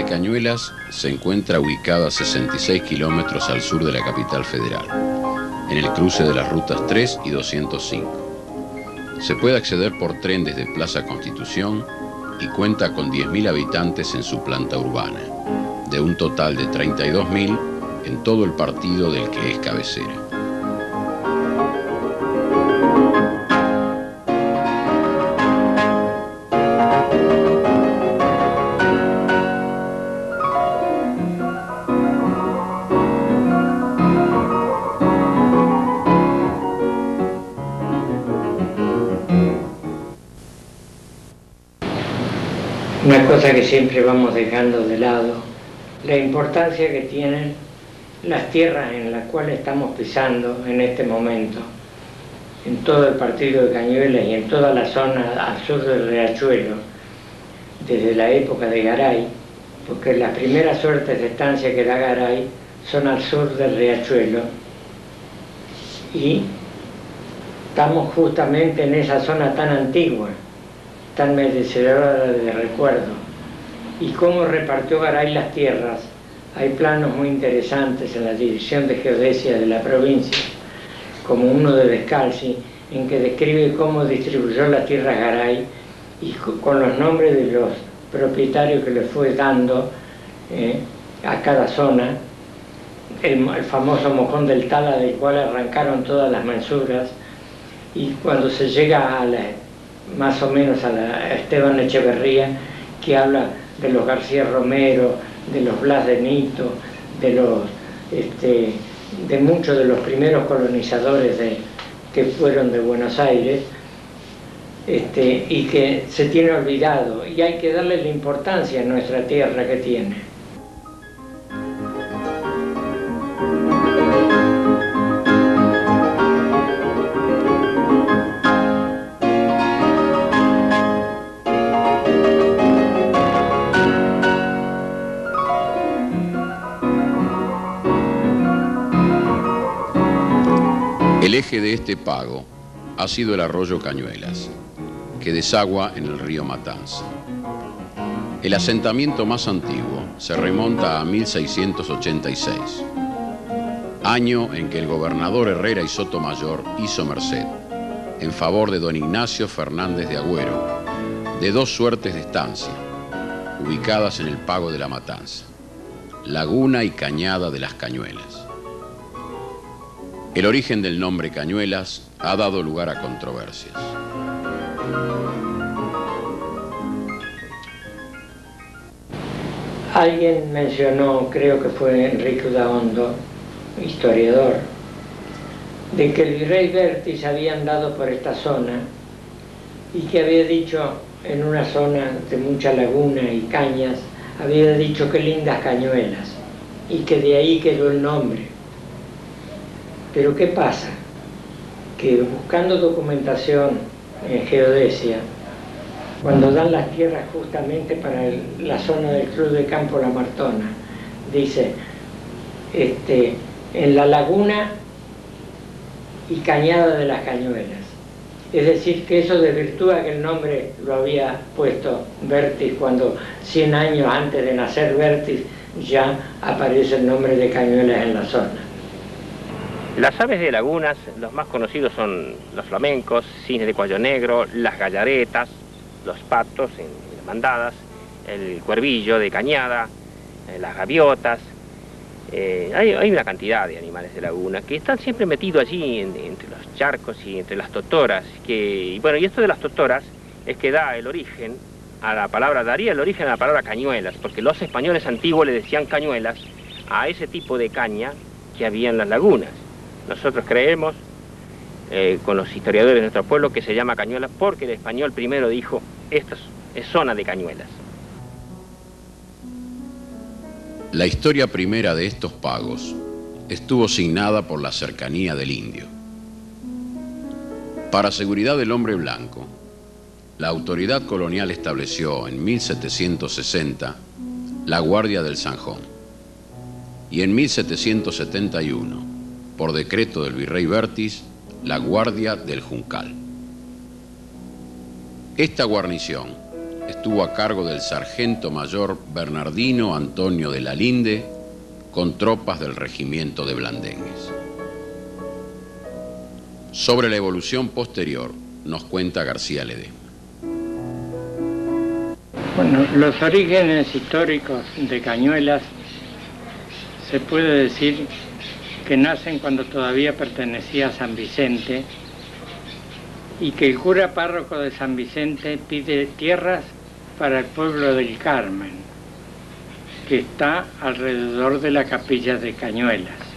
Cañuelas se encuentra ubicada a 66 kilómetros al sur de la capital federal, en el cruce de las rutas 3 y 205. Se puede acceder por tren desde Plaza Constitución y cuenta con 10.000 habitantes en su planta urbana, de un total de 32.000 en todo el partido del que es cabecera. Una cosa que siempre vamos dejando de lado, la importancia que tienen las tierras en las cuales estamos pisando en este momento, en todo el partido de Cañuelas y en toda la zona al sur del Riachuelo, desde la época de Garay, porque las primeras suertes de estancia que da Garay son al sur del Riachuelo, y estamos justamente en esa zona tan antigua, tan merecedora de recuerdo. Y cómo repartió Garay las tierras. Hay planos muy interesantes en la Dirección de Geodesia de la provincia, como uno de Descalzi, en que describe cómo distribuyó las tierras Garay y con los nombres de los propietarios que le fue dando a cada zona, el famoso mojón del Tala, del cual arrancaron todas las mensuras, y cuando se llega a más o menos a Esteban Echeverría, que habla de los García Romero, de los Blas de Nito, de muchos de los primeros colonizadores que fueron de Buenos Aires, y que se tiene olvidado, y hay que darle la importancia a nuestra tierra que tiene. El eje de este pago ha sido el arroyo Cañuelas, que desagua en el río Matanza. El asentamiento más antiguo se remonta a 1686, año en que el gobernador Herrera y Sotomayor hizo merced en favor de don Ignacio Fernández de Agüero de dos suertes de estancia, ubicadas en el pago de la Matanza, Laguna y Cañada de las Cañuelas. El origen del nombre Cañuelas ha dado lugar a controversias. Alguien mencionó, creo que fue Enrique Udaondo, historiador, de que el virrey Vértiz había andado por esta zona y que había dicho, en una zona de mucha laguna y cañas, había dicho qué lindas cañuelas, y que de ahí quedó el nombre. Pero ¿qué pasa? Que buscando documentación en geodesia, cuando dan las tierras justamente para la zona del Club de Campo La Martona, dice, en la laguna y cañada de las Cañuelas. Es decir, que eso desvirtúa que el nombre lo había puesto Vértiz, cuando 100 años antes de nacer Vértiz ya aparece el nombre de Cañuelas en la zona. Las aves de lagunas, los más conocidos son los flamencos, cisnes de cuello negro, las gallaretas, los patos en bandadas, el cuervillo de cañada, las gaviotas. Hay una cantidad de animales de laguna que están siempre metidos allí entre los charcos y entre las totoras. Y esto de las totoras es que da el origen a la palabra, daría el origen a la palabra cañuelas, porque los españoles antiguos le decían cañuelas a ese tipo de caña que había en las lagunas. Nosotros creemos, con los historiadores de nuestro pueblo, que se llama cañuelas porque el español primero dijo, esta es zona de cañuelas. La historia primera de estos pagos estuvo signada por la cercanía del indio. Para seguridad del hombre blanco, la autoridad colonial estableció en 1760 la Guardia del Zanjón y en 1771, por decreto del virrey Bertis, la Guardia del Juncal. Esta guarnición estuvo a cargo del sargento mayor Bernardino Antonio de la Linde con tropas del regimiento de Blandengues. Sobre la evolución posterior nos cuenta García Ledesma. Bueno, los orígenes históricos de Cañuelas se puede decir que nacen cuando todavía pertenecía a San Vicente y que el cura párroco de San Vicente pide tierras para el pueblo del Carmen, que está alrededor de la capilla de Cañuelas.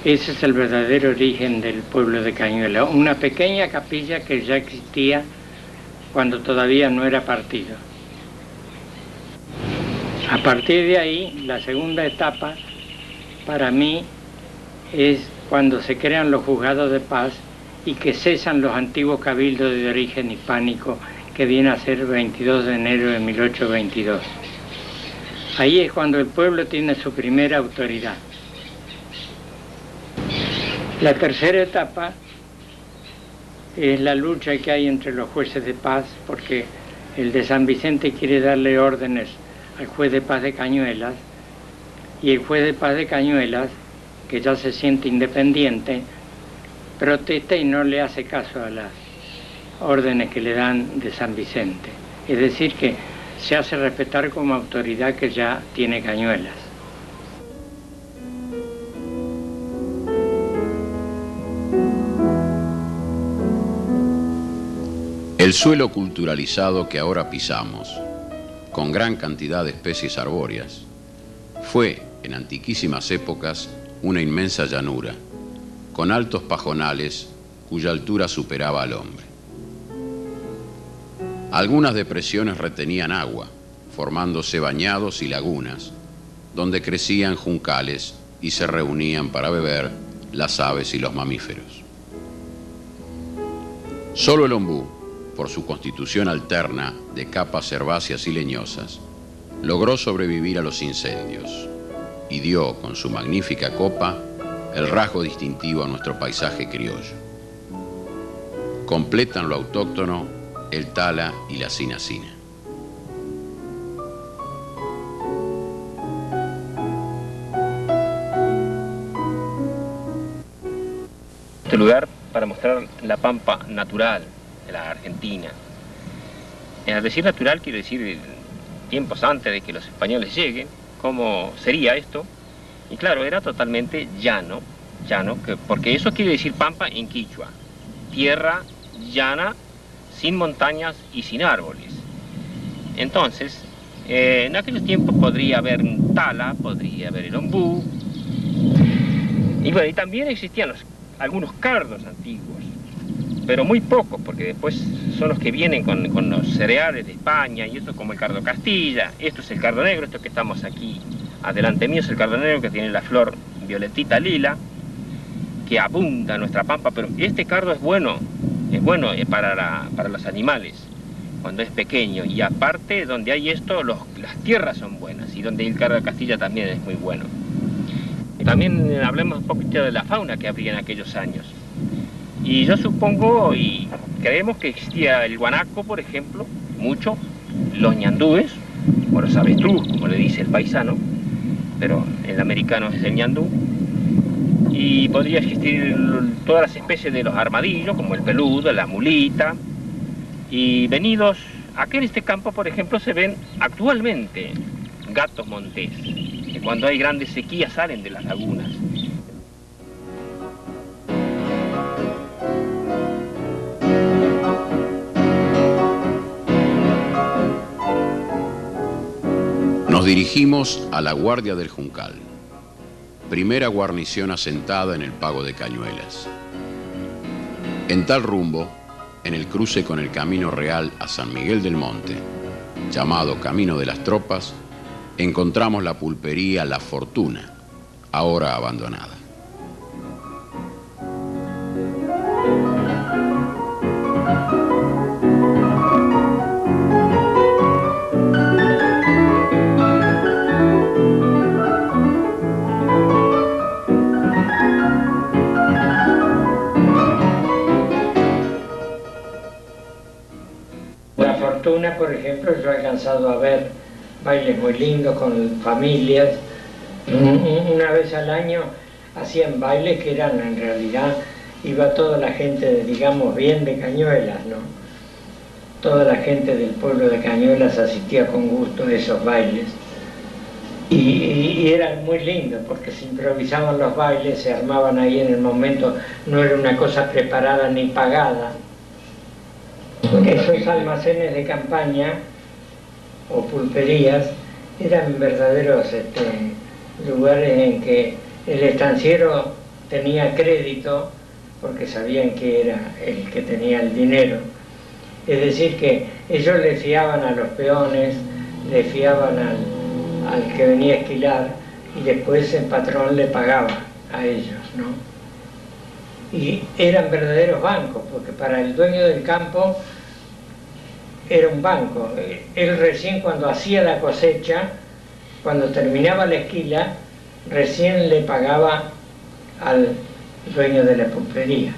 Ese es el verdadero origen del pueblo de Cañuelas, una pequeña capilla que ya existía cuando todavía no era partido. A partir de ahí, la segunda etapa para mí es cuando se crean los juzgados de paz y que cesan los antiguos cabildos de origen hispánico, que viene a ser 22 de enero de 1822. Ahí es cuando el pueblo tiene su primera autoridad. La tercera etapa es la lucha que hay entre los jueces de paz, porque el de San Vicente quiere darle órdenes al juez de paz de Cañuelas, y el juez de paz de Cañuelas, que ya se siente independiente, protesta y no le hace caso a las órdenes que le dan de San Vicente. Es decir, que se hace respetar como autoridad que ya tiene Cañuelas. El suelo culturalizado que ahora pisamos, con gran cantidad de especies arbóreas, fue en antiquísimas épocas una inmensa llanura, con altos pajonales cuya altura superaba al hombre. Algunas depresiones retenían agua, formándose bañados y lagunas, donde crecían juncales y se reunían para beber las aves y los mamíferos. Solo el ombú, por su constitución alterna de capas herbáceas y leñosas, logró sobrevivir a los incendios y dio con su magnífica copa el rasgo distintivo a nuestro paisaje criollo. Completan lo autóctono el tala y la cinacina. Este lugar para mostrar la pampa natural de la Argentina. Al decir natural quiero decir tiempos antes de que los españoles lleguen, cómo sería esto. Y claro, era totalmente llano, porque eso quiere decir pampa en quichua, tierra llana, sin montañas y sin árboles. Entonces, en aquellos tiempos podría haber un tala, podría haber el ombú, y bueno, y también existían algunos cardos antiguos, pero muy pocos, porque después son los que vienen con los cereales de España, y esto como el cardo Castilla. Esto es el cardo negro, esto que estamos aquí adelante mío es el cardo negro, que tiene la flor violetita lila, que abunda en nuestra pampa, pero este cardo es bueno para los animales, cuando es pequeño, y aparte donde hay esto, las tierras son buenas, y donde el cardo de Castilla también es muy bueno. También hablemos un poquito de la fauna que habría en aquellos años. Y yo supongo y creemos que existía el guanaco, por ejemplo, mucho, los ñandúes, o los avestruz, como le dice el paisano, pero el americano es el ñandú. Y podría existir todas las especies de los armadillos, como el peludo, la mulita. Y venidos, aquí en este campo, por ejemplo, se ven actualmente gatos montés, que cuando hay grandes sequías salen de las lagunas. Nos dirigimos a la Guardia del Juncal, primera guarnición asentada en el Pago de Cañuelas. En tal rumbo, en el cruce con el Camino Real a San Miguel del Monte, llamado Camino de las Tropas, encontramos la pulpería La Fortuna, ahora abandonada. fortuna, por ejemplo, yo he alcanzado a ver bailes muy lindos con familias. Una vez al año hacían bailes que eran, en realidad, iba toda la gente, digamos, bien de Cañuelas, ¿no? Toda la gente del pueblo de Cañuelas asistía con gusto a esos bailes. Y eran muy lindos porque se improvisaban los bailes, se armaban ahí en el momento, no era una cosa preparada ni pagada. Esos almacenes de campaña o pulperías eran verdaderos lugares en que el estanciero tenía crédito porque sabían que era el que tenía el dinero. Es decir, que ellos le fiaban a los peones, le fiaban al que venía a esquilar y después el patrón le pagaba a ellos, ¿no? Y eran verdaderos bancos, porque para el dueño del campo era un banco. Él recién cuando hacía la cosecha, cuando terminaba la esquila, recién le pagaba al dueño de la pulpería.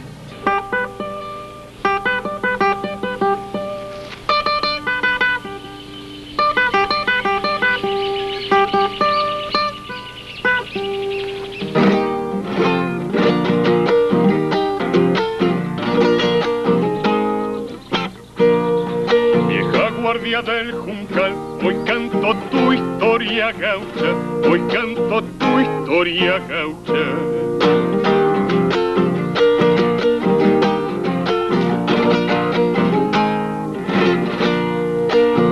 Del Juncal, hoy canto tu historia gaucha, hoy canto tu historia gaucha.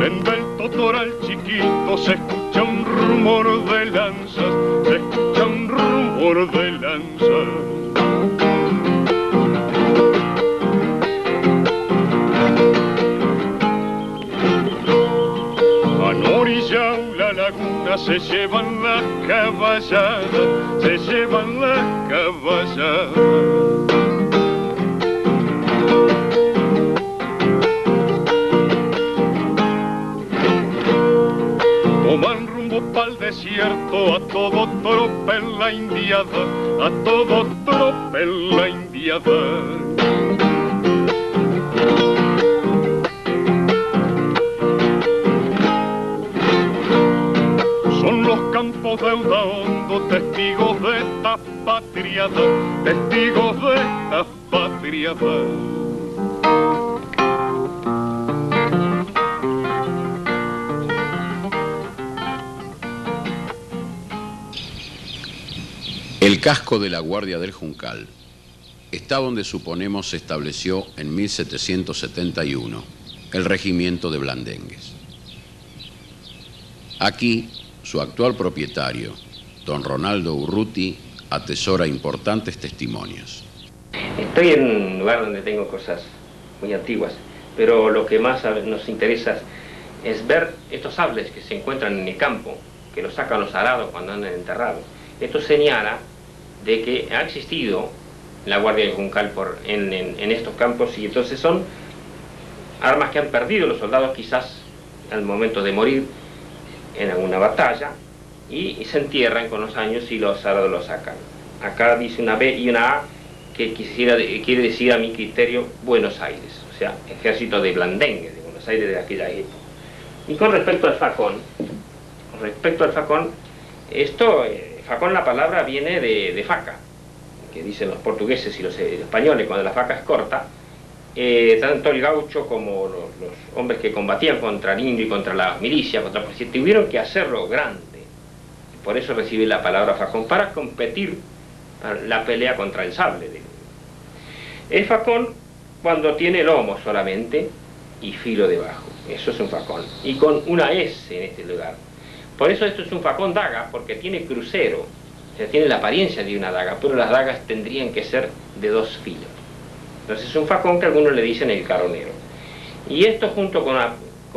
En el totoral chiquito se escucha un rumor de lanzas, se escucha un rumor de lanzas. La laguna se llevan las caballadas, se llevan las caballadas. Toman rumbo pa'l desierto, a todo tropel la indiada, a todo tropel la indiada. Campos de Udaondo, testigos de esta patriada, testigos de esta patriada. El casco de la Guardia del Juncal está donde suponemos se estableció en 1771 el regimiento de Blandengues. Aquí, su actual propietario, don Ronaldo Urruti, atesora importantes testimonios. Estoy en un lugar donde tengo cosas muy antiguas, pero lo que más nos interesa es ver estos sables que se encuentran en el campo, que los sacan los arados cuando andan enterrados. Esto señala de que ha existido la Guardia del Juncal en estos campos, y entonces son armas que han perdido los soldados quizás al momento de morir en alguna batalla, y se entierran con los años y los arados los sacan. Acá dice una B y una A que quiere decir, a mi criterio, Buenos Aires, o sea, ejército de Blandengues, de Buenos Aires de aquella época. Y con respecto al facón, facón, la palabra viene de faca, que dicen los portugueses y los españoles, cuando la faca es corta. Tanto el gaucho como los hombres que combatían contra el indio y contra la milicia, tuvieron que hacerlo grande. Por eso recibe la palabra facón, para competir la pelea contra el sable. El facón, cuando tiene lomo solamente y filo debajo, eso es un facón, y con una S en este lugar. Por eso esto es un facón daga, porque tiene crucero, o sea, tiene la apariencia de una daga, pero las dagas tendrían que ser de 2 filos. Entonces es un facón que algunos le dicen el caronero. Y esto, junto con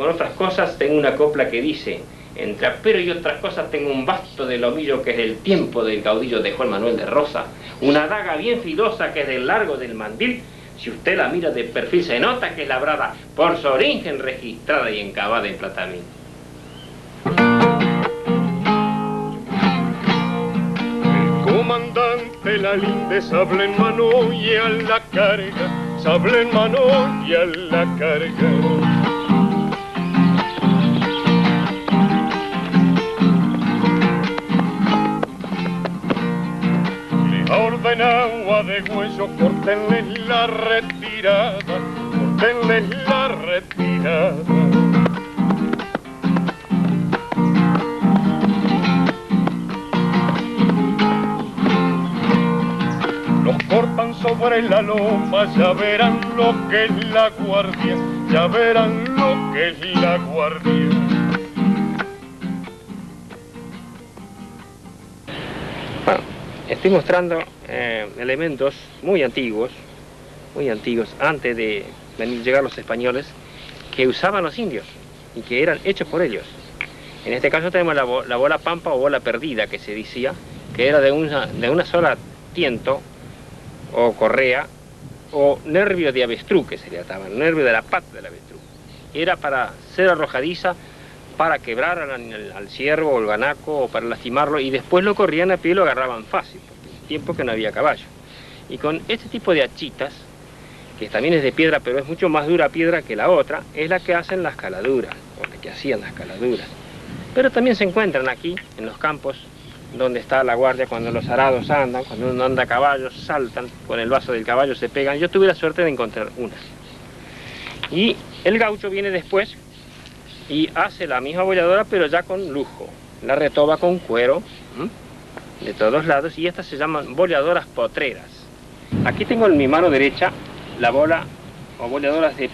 otras cosas, tengo una copla que dice: entre apero y otras cosas tengo un basto de lomillo que es del tiempo del caudillo de Juan Manuel de Rosa, una daga bien filosa que es del largo del mandil, si usted la mira de perfil se nota que es labrada por su origen registrada y encavada en platamín. Comandante la linde, sable en mano y a la carga, sable en mano y a la carga. orden agua de hueso, córtenles la retirada, córtenles la retirada. Los cortan sobre la loma, ya verán lo que es la guardia, ya verán lo que es la guardia. Bueno, estoy mostrando elementos muy antiguos, antes de llegar los españoles, que usaban los indios y que eran hechos por ellos. En este caso tenemos la bola pampa o bola perdida, que se decía, que era de una sola tiento o correa o nervio de avestruz, que se le llamaban, nervio de la pata del avestruz. Era para ser arrojadiza, para quebrar al ciervo o el guanaco o para lastimarlo, y después lo corrían a pie y lo agarraban fácil, porque en tiempo que no había caballo. Y con este tipo de hachitas, que también es de piedra, pero es mucho más dura piedra que la otra, es la que hacen las caladuras, o la que hacían las caladuras. Pero también se encuentran aquí, en los campos, donde está la guardia, cuando los arados andan, cuando uno anda a caballo, saltan, con el vaso del caballo se pegan. Yo tuve la suerte de encontrar una. Y el gaucho viene después y hace la misma bolladora, pero ya con lujo. La retoba con cuero, de todos lados, y estas se llaman bolladoras potreras. Aquí tengo en mi mano derecha la bola o bolladoras de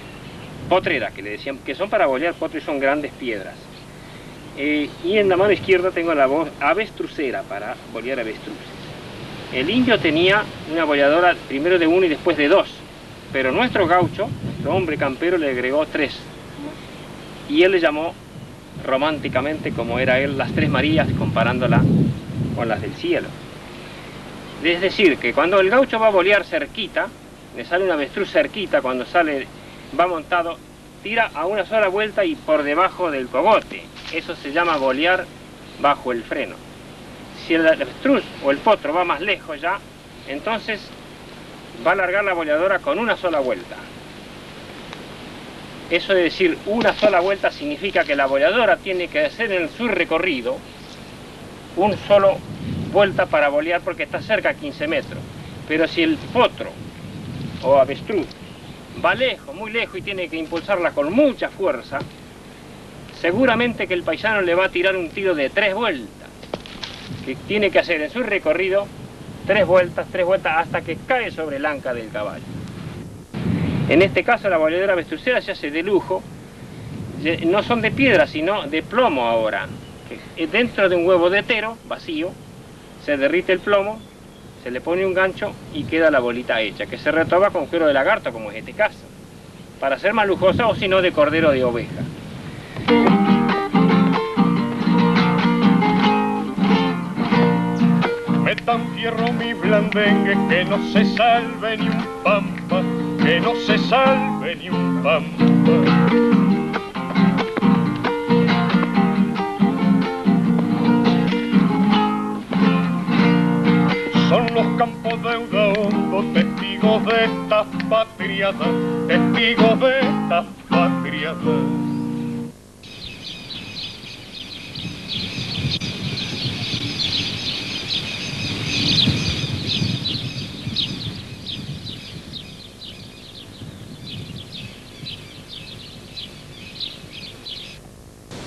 potrera, que le decían, que son para bollar potro y son grandes piedras. Y en la mano izquierda tengo la avestrucera para bollar avestruces. El indio tenía una bolladora primero de uno y después de dos, pero nuestro gaucho, nuestro hombre campero, le agregó 3. Y él le llamó románticamente, como era él, las 3 Marías, comparándola con las del cielo. Es decir, que cuando el gaucho va a bolear cerquita, le sale un avestruz cerquita, cuando sale, va montado, tira a una sola vuelta y por debajo del cogote. Eso se llama bolear bajo el freno. Si el avestruz o el potro va más lejos ya, entonces va a alargar la bolladora con una sola vuelta. Eso de decir una sola vuelta significa que la bolladora tiene que hacer en su recorrido un solo vuelta para bolear, porque está cerca a 15 metros. Pero si el potro o avestruz va lejos, muy lejos, y tiene que impulsarla con mucha fuerza, seguramente que el paisano le va a tirar un tiro de 3 vueltas, que tiene que hacer en su recorrido 3 vueltas, hasta que cae sobre el anca del caballo. En este caso la bolladora avestrucera se hace de lujo, no son de piedra, sino de plomo ahora. Que dentro de un huevo de tero, vacío, se derrite el plomo, se le pone un gancho y queda la bolita hecha, que se retoba con cuero de lagarto, como es este caso, para ser más lujosa, o si no de cordero de oveja. Metan fierro mi blandengue, que no se salve ni un pampa, que no se salve ni un pampa. Son los campos de Udaondo, testigos de estas patriadas, testigos de estas patriadas.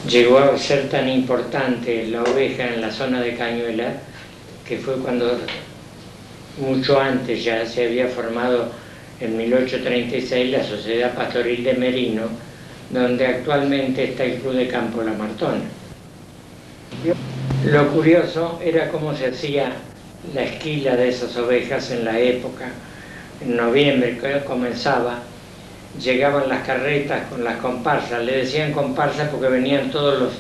Llegó a ser tan importante la oveja en la zona de Cañuelas, que fue cuando, mucho antes ya se había formado en 1836 la Sociedad Pastoril de Merino, donde actualmente está el Club de Campo La Martona. Lo curioso era cómo se hacía la esquila de esas ovejas en la época. En noviembre, que comenzaba, llegaban las carretas con las comparsas. Le decían comparsas porque venían todos los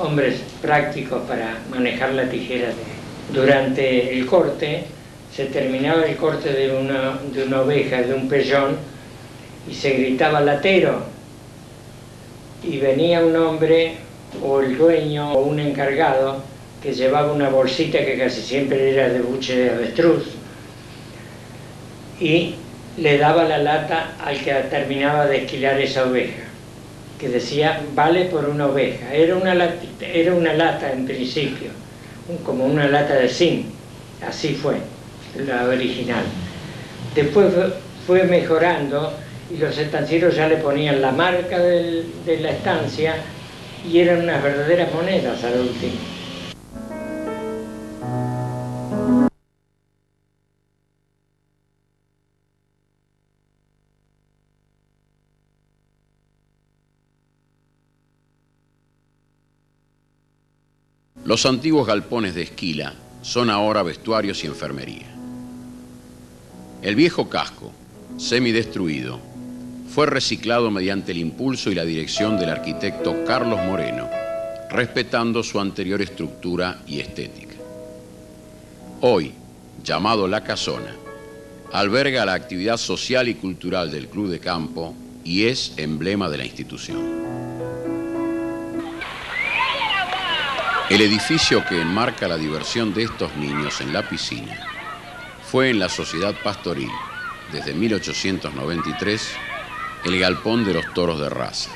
hombres prácticos para manejar la tijera. Durante el corte, se terminaba el corte de una oveja, de un pellón, y se gritaba latero, y venía un hombre o el dueño o un encargado que llevaba una bolsita que casi siempre era de buche de avestruz, y le daba la lata al que terminaba de esquilar esa oveja, que decía vale por una oveja. Era una lata en principio, como una lata de zinc, así fue. la original. Después fue mejorando y los estancieros ya le ponían la marca de la estancia y eran unas verdaderas monedas al último. Los antiguos galpones de Esquila son ahora vestuarios y enfermería. El viejo casco, semidestruido, fue reciclado mediante el impulso y la dirección del arquitecto Carlos Moreno, respetando su anterior estructura y estética. Hoy, llamado La Casona, alberga la actividad social y cultural del Club de Campo y es emblema de la institución. El edificio que enmarca la diversión de estos niños en la piscina fue en la Sociedad Pastoril, desde 1893, el galpón de los toros de raza.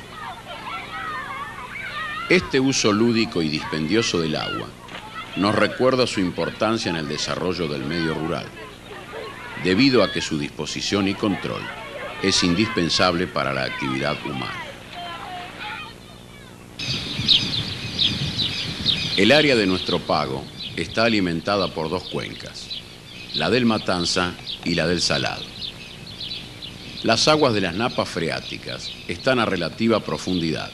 Este uso lúdico y dispendioso del agua nos recuerda su importancia en el desarrollo del medio rural, debido a que su disposición y control es indispensable para la actividad humana. El área de nuestro pago está alimentada por dos cuencas, la del Matanza y la del Salado. Las aguas de las napas freáticas están a relativa profundidad,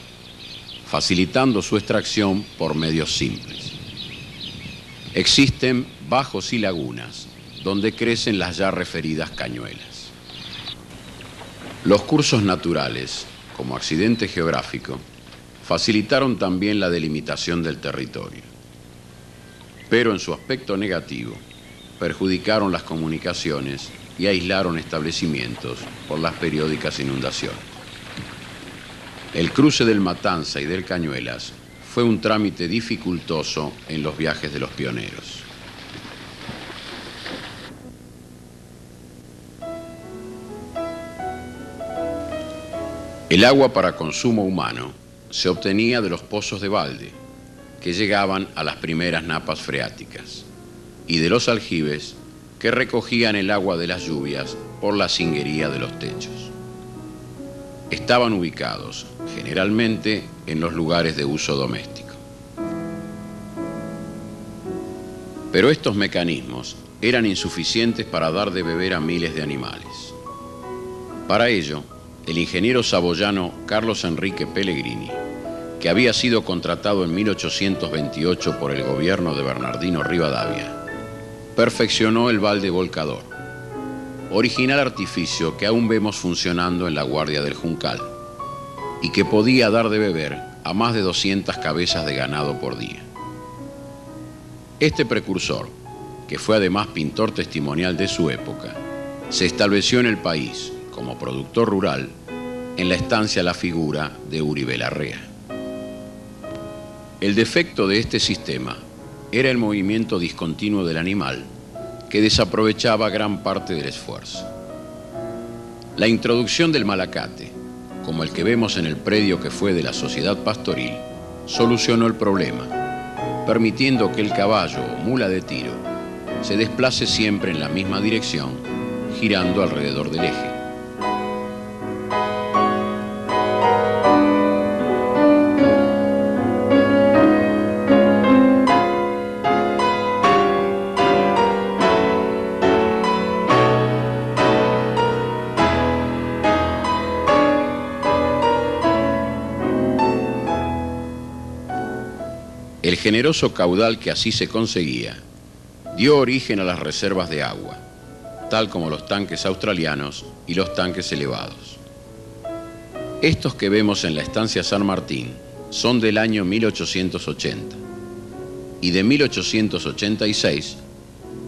facilitando su extracción por medios simples. Existen bajos y lagunas, donde crecen las ya referidas cañuelas. Los cursos naturales, como accidente geográfico, facilitaron también la delimitación del territorio. Pero en su aspecto negativo, perjudicaron las comunicaciones y aislaron establecimientos por las periódicas inundaciones. El cruce del Matanza y del Cañuelas fue un trámite dificultoso en los viajes de los pioneros. El agua para consumo humano se obtenía de los pozos de balde, que llegaban a las primeras napas freáticas, y de los aljibes, que recogían el agua de las lluvias por la cinguería de los techos. Estaban ubicados, generalmente, en los lugares de uso doméstico. Pero estos mecanismos eran insuficientes para dar de beber a miles de animales. Para ello, el ingeniero saboyano Carlos Enrique Pellegrini, que había sido contratado en 1828 por el gobierno de Bernardino Rivadavia, perfeccionó el balde volcador, original artificio que aún vemos funcionando en la Guardia del Juncal y que podía dar de beber a más de 200 cabezas de ganado por día. Este precursor, que fue además pintor testimonial de su época, se estableció en el país como productor rural en la estancia La Figura de Uribe Larrea. El defecto de este sistema era el movimiento discontinuo del animal, que desaprovechaba gran parte del esfuerzo. La introducción del malacate, como el que vemos en el predio que fue de la Sociedad Pastoril, solucionó el problema, permitiendo que el caballo o mula de tiro se desplace siempre en la misma dirección, girando alrededor del eje. El generoso caudal que así se conseguía dio origen a las reservas de agua, tal como los tanques australianos y los tanques elevados. Estos que vemos en la estancia San Martín son del año 1880 y de 1886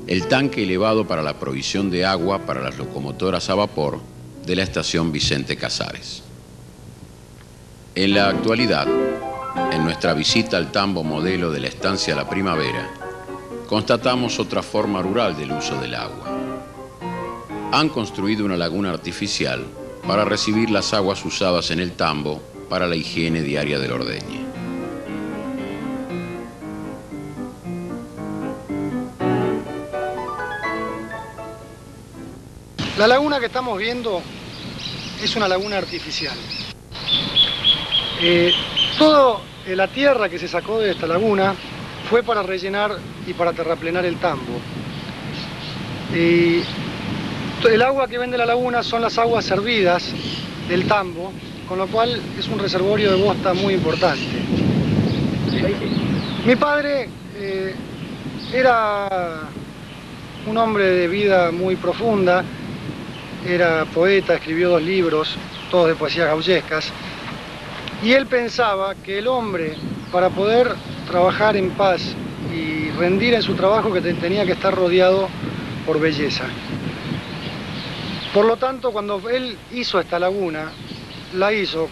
el tanque elevado para la provisión de agua para las locomotoras a vapor de la estación Vicente Casares. En la actualidad, en nuestra visita al tambo modelo de la estancia La Primavera, constatamos otra forma rural del uso del agua. Han construido una laguna artificial para recibir las aguas usadas en el tambo para la higiene diaria del ordeñe. La laguna que estamos viendo es una laguna artificial. Toda la tierra que se sacó de esta laguna fue para rellenar y para terraplenar el tambo. El agua que ven de la laguna son las aguas servidas del tambo, con lo cual es un reservorio de bosta muy importante. Mi padre era un hombre de vida muy profunda, era poeta, escribió 2 libros, todos de poesías gaullescas, y él pensaba que el hombre, para poder trabajar en paz y rendir en su trabajo, que tenía que estar rodeado por belleza. Por lo tanto, cuando él hizo esta laguna, la hizo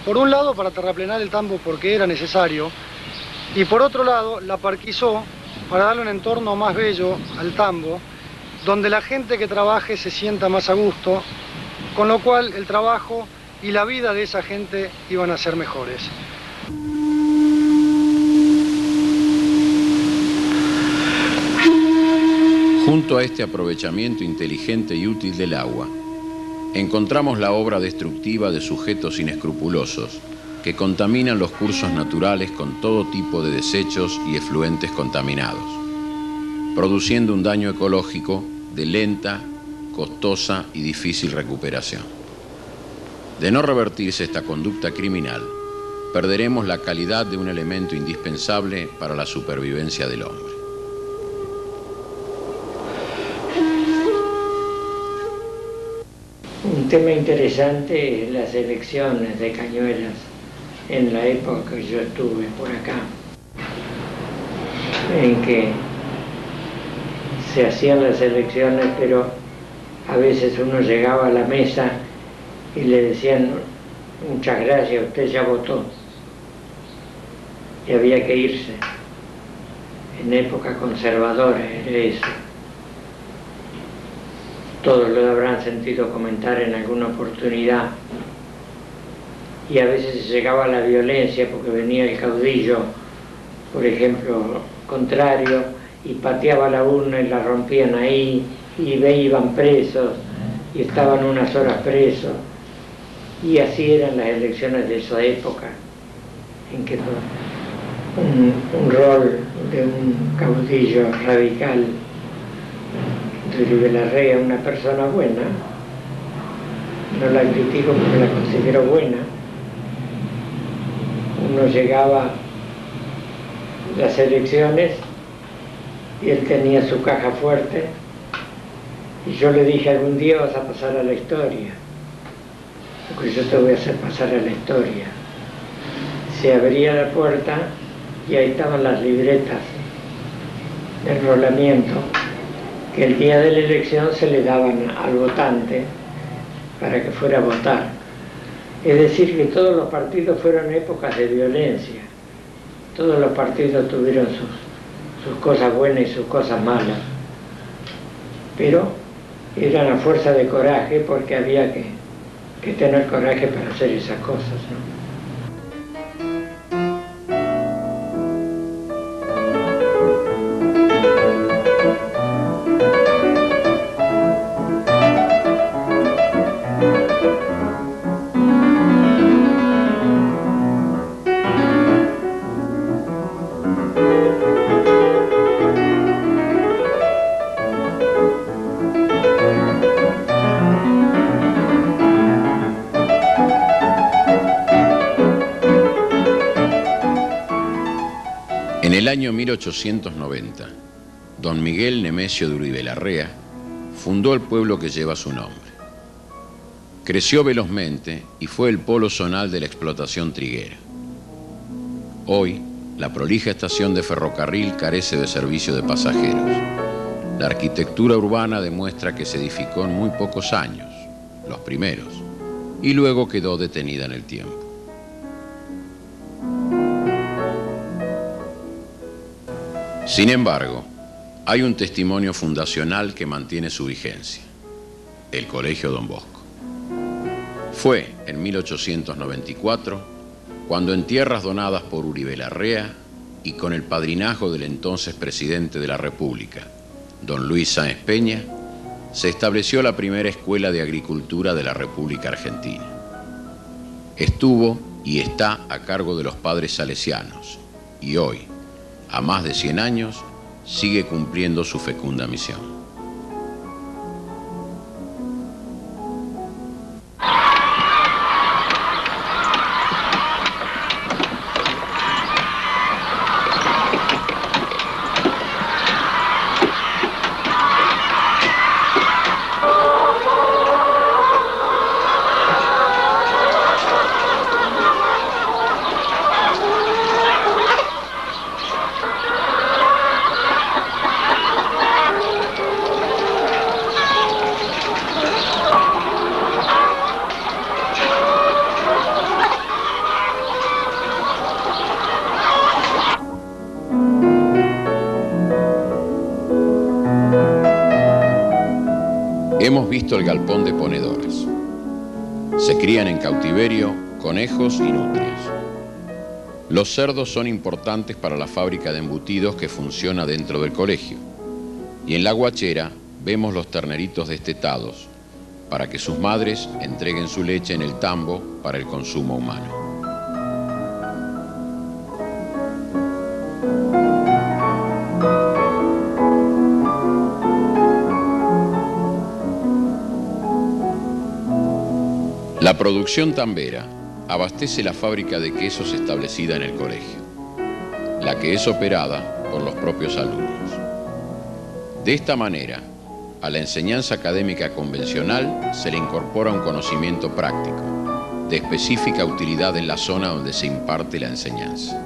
por un lado para terraplenar el tambo porque era necesario, y por otro lado la parquizó para darle un entorno más bello al tambo, donde la gente que trabaje se sienta más a gusto, con lo cual el trabajo y la vida de esa gente iban a ser mejores. Junto a este aprovechamiento inteligente y útil del agua, encontramos la obra destructiva de sujetos inescrupulosos que contaminan los cursos naturales con todo tipo de desechos y efluentes contaminados, produciendo un daño ecológico de lenta, costosa y difícil recuperación. De no revertirse esta conducta criminal, perderemos la calidad de un elemento indispensable para la supervivencia del hombre. Un tema interesante es las elecciones de Cañuelas en la época que yo estuve por acá, en que se hacían las elecciones, pero a veces uno llegaba a la mesa y le decían: muchas gracias, usted ya votó, y había que irse. En época conservadora era eso. Todos lo habrán sentido comentar en alguna oportunidad. Y a veces llegaba a la violencia porque venía el caudillo, por ejemplo, contrario, y pateaba la urna y la rompían ahí, y iban presos, y estaban unas horas presos. Y así eran las elecciones de esa época, en que un rol de un caudillo radical de Uribe Larrea, una persona buena, no la critico porque la considero buena. Uno llegaba a las elecciones y él tenía su caja fuerte, y yo le dije: algún día vas a pasar a la historia, porque yo te voy a hacer pasar a la historia. Se abría la puerta y ahí estaban las libretas de enrolamiento que el día de la elección se le daban al votante para que fuera a votar. Es decir, que todos los partidos fueron épocas de violencia. Todos los partidos tuvieron sus cosas buenas y sus cosas malas. Pero eran a fuerza de coraje, porque había que tener coraje para hacer esas cosas, ¿no? En el año 1890, don Miguel Nemesio de Uribe Larrea fundó el pueblo que lleva su nombre. Creció velozmente y fue el polo zonal de la explotación triguera. Hoy, la prolija estación de ferrocarril carece de servicio de pasajeros. La arquitectura urbana demuestra que se edificó en muy pocos años, los primeros, y luego quedó detenida en el tiempo. Sin embargo, hay un testimonio fundacional que mantiene su vigencia: el Colegio Don Bosco. Fue en 1894 cuando, en tierras donadas por Uribe Larrea y con el padrinazgo del entonces presidente de la República, don Luis Sáenz Peña, se estableció la primera escuela de agricultura de la República Argentina. Estuvo y está a cargo de los padres salesianos y hoy, a más de 100 años, sigue cumpliendo su fecunda misión. Hemos visto el galpón de ponedores. Se crían en cautiverio conejos y nutrias. Los cerdos son importantes para la fábrica de embutidos que funciona dentro del colegio. Y en la guachera vemos los terneritos destetados para que sus madres entreguen su leche en el tambo para el consumo humano. La producción tambera abastece la fábrica de quesos establecida en el colegio, la que es operada por los propios alumnos. De esta manera, a la enseñanza académica convencional se le incorpora un conocimiento práctico, de específica utilidad en la zona donde se imparte la enseñanza.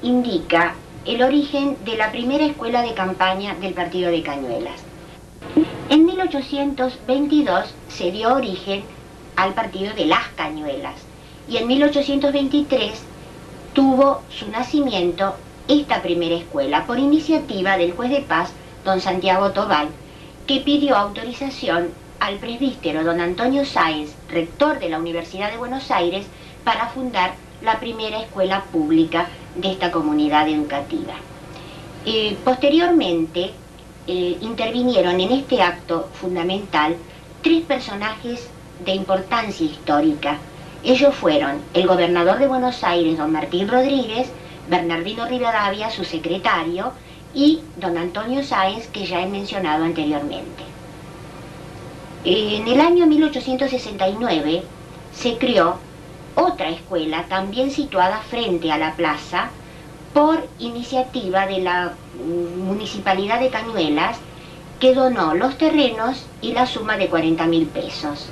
Indica el origen de la primera escuela de campaña del partido de Cañuelas. En 1822 se dio origen al partido de las Cañuelas y en 1823 tuvo su nacimiento esta primera escuela por iniciativa del juez de paz don Santiago Tobal, que pidió autorización al presbítero don Antonio Sáenz, rector de la Universidad de Buenos Aires, para fundar la primera escuela pública de esta comunidad educativa. Posteriormente intervinieron en este acto fundamental 3 personajes de importancia histórica. Ellos fueron el gobernador de Buenos Aires, don Martín Rodríguez, Bernardino Rivadavia, su secretario, y don Antonio Sáenz, que ya he mencionado anteriormente. En el año 1869 se creó otra escuela, también situada frente a la plaza, por iniciativa de la Municipalidad de Cañuelas, que donó los terrenos y la suma de 40.000 pesos.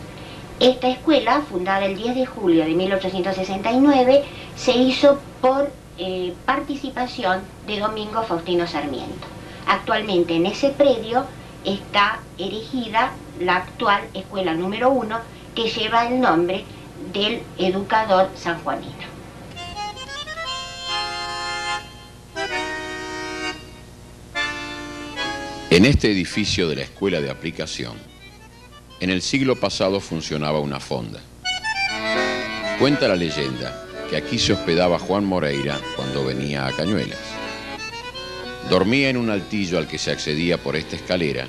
Esta escuela, fundada el 10 de julio de 1869, se hizo por participación de Domingo Faustino Sarmiento. Actualmente en ese predio está erigida la actual escuela número 1, que lleva el nombre del educador sanjuanino. En este edificio de la Escuela de Aplicación, en el siglo pasado funcionaba una fonda. Cuenta la leyenda que aquí se hospedaba Juan Moreira cuando venía a Cañuelas. Dormía en un altillo al que se accedía por esta escalera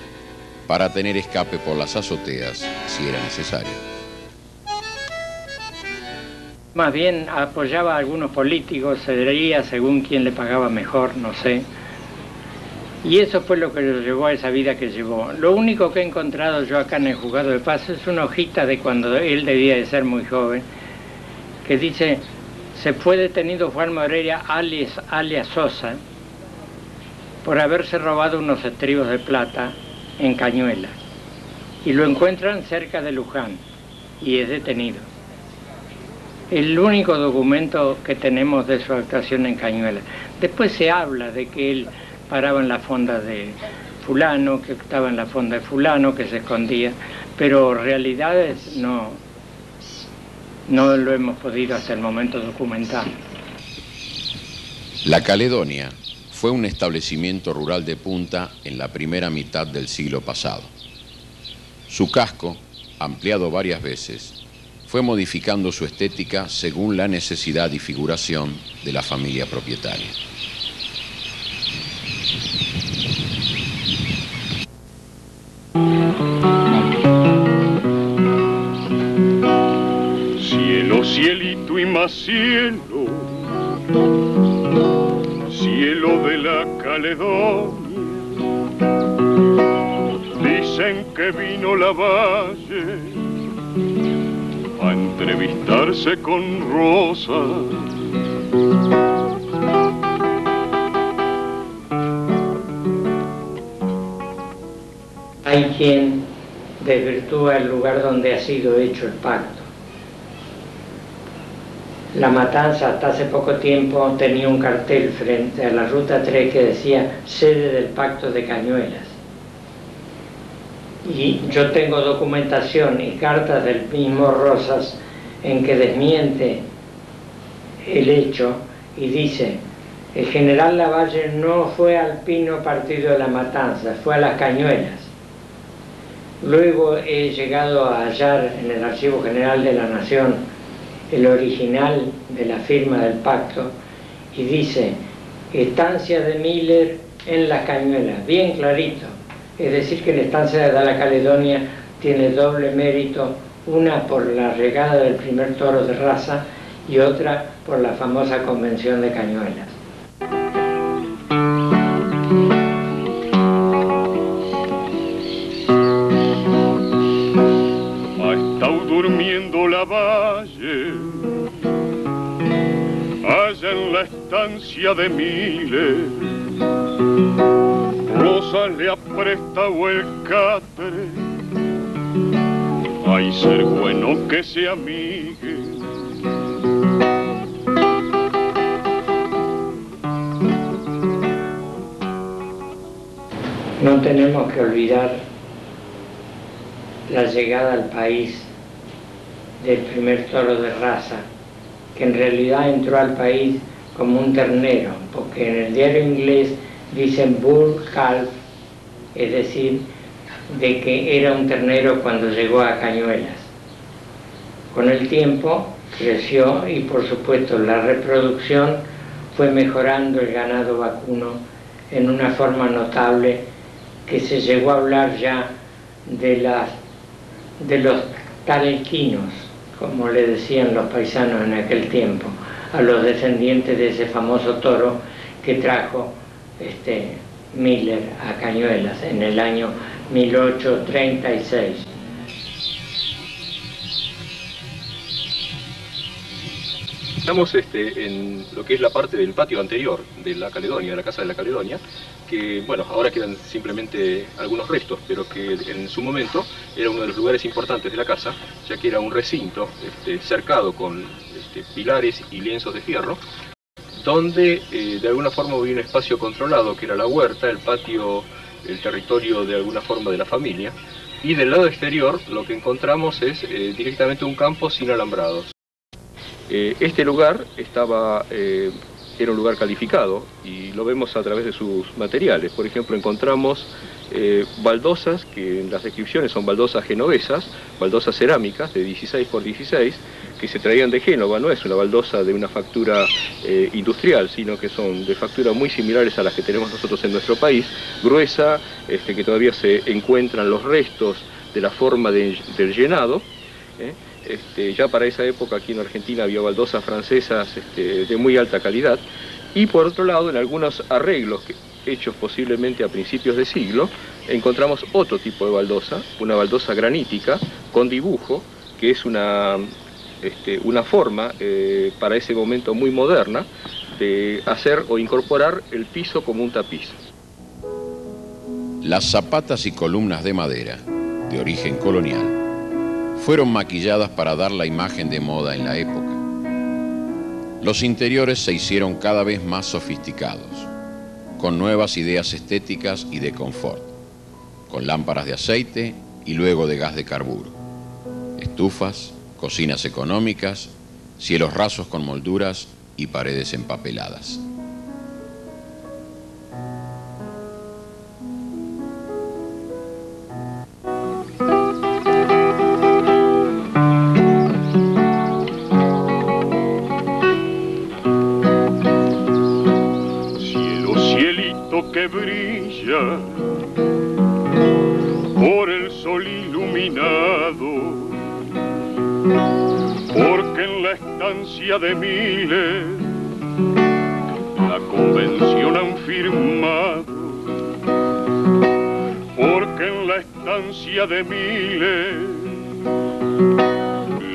para tener escape por las azoteas si era necesario. Más bien apoyaba a algunos políticos, se diría según quién le pagaba mejor, no sé. Y eso fue lo que lo llevó a esa vida que llevó. Lo único que he encontrado yo acá en el Juzgado de Paz es una hojita de cuando él debía de ser muy joven, que dice: se fue detenido Juan Moreira alias Sosa por haberse robado unos estribos de plata en Cañuelas. Y lo encuentran cerca de Luján y es detenido. El único documento que tenemos de su actuación en Cañuelas. Después se habla de que él paraba en la fonda de fulano, que estaba en la fonda de fulano, que se escondía, pero realidades no lo hemos podido hasta el momento documentar. La Caledonia fue un establecimiento rural de punta en la primera mitad del siglo pasado. Su casco, ampliado varias veces, fue modificando su estética según la necesidad y figuración de la familia propietaria. Cielo, cielito y más cielo, cielo de la Caledonia. Dicen que vino la valle a entrevistarse con Rosa. Hay quien desvirtúa el lugar donde ha sido hecho el pacto. La Matanza hasta hace poco tiempo tenía un cartel frente a la Ruta 3 que decía sede del Pacto de Cañuelas. Y yo tengo documentación y cartas del mismo Rosas en que desmiente el hecho y dice: el general Lavalle no fue al Pino partido de la Matanza, fue a las Cañuelas. Luego he llegado a hallar en el Archivo General de la Nación el original de la firma del pacto y dice: estancia de Miller en las Cañuelas, bien clarito. Es decir, que la estancia de la Caledonia tiene doble mérito, una por la regada del primer toro de raza y otra por la famosa Convención de Cañuelas. Ha estado durmiendo la valle allá en la estancia de Miller. Rosa le ha prestado el catre, hay ser bueno que se amigue. No tenemos que olvidar la llegada al país del primer toro de raza, que en realidad entró al país como un ternero, porque en el diario inglés dicen bull calf, es decir, de que era un ternero cuando llegó a Cañuelas. Con el tiempo creció y por supuesto la reproducción fue mejorando el ganado vacuno en una forma notable, que se llegó a hablar ya de los talquinos, como le decían los paisanos en aquel tiempo, a los descendientes de ese famoso toro que trajo Miller a Cañuelas en el año 1836. Estamos en lo que es la parte del patio anterior de la Caledonia, de la Casa de la Caledonia, que bueno, ahora quedan simplemente algunos restos, pero que en su momento era uno de los lugares importantes de la casa, ya que era un recinto cercado con pilares y lienzos de fierro, donde de alguna forma había un espacio controlado, que era la huerta, el patio, el territorio de alguna forma de la familia, y del lado exterior lo que encontramos es directamente un campo sin alambrados. Este lugar era un lugar calificado y lo vemos a través de sus materiales. Por ejemplo, encontramos baldosas, que en las descripciones son baldosas genovesas, baldosas cerámicas de 16 por 16, que se traían de Génova. No es una baldosa de una factura industrial, sino que son de factura muy similares a las que tenemos nosotros en nuestro país, gruesa, que todavía se encuentran los restos de la forma del llenado. Ya para esa época aquí en Argentina había baldosas francesas de muy alta calidad, y por otro lado en algunos arreglos hechos posiblemente a principios de siglo encontramos otro tipo de baldosa, una baldosa granítica con dibujo, que es una forma para ese momento muy moderna de hacer o incorporar el piso como un tapiz. Las zapatas y columnas de madera, de origen colonial, fueron maquilladas para dar la imagen de moda en la época. Los interiores se hicieron cada vez más sofisticados, con nuevas ideas estéticas y de confort, con lámparas de aceite y luego de gas de carburo, estufas, cocinas económicas, cielos rasos con molduras y paredes empapeladas. viento que brilla por el sol iluminado, porque en la estancia de miles la convención han firmado, porque en la estancia de miles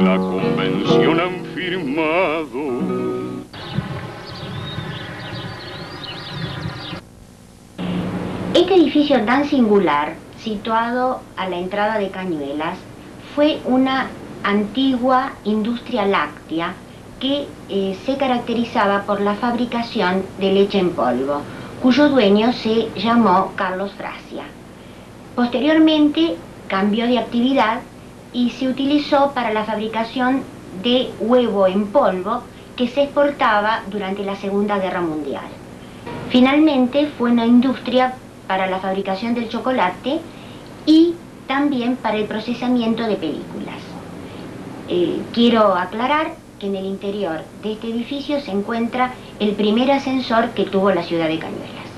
la convención han firmado. Este edificio tan singular, situado a la entrada de Cañuelas, fue una antigua industria láctea que se caracterizaba por la fabricación de leche en polvo, cuyo dueño se llamó Carlos Frasia. Posteriormente cambió de actividad y se utilizó para la fabricación de huevo en polvo que se exportaba durante la Segunda Guerra Mundial. Finalmente fue una industria para la fabricación del chocolate y también para el procesamiento de películas. Quiero aclarar que en el interior de este edificio se encuentra el primer ascensor que tuvo la ciudad de Cañuelas.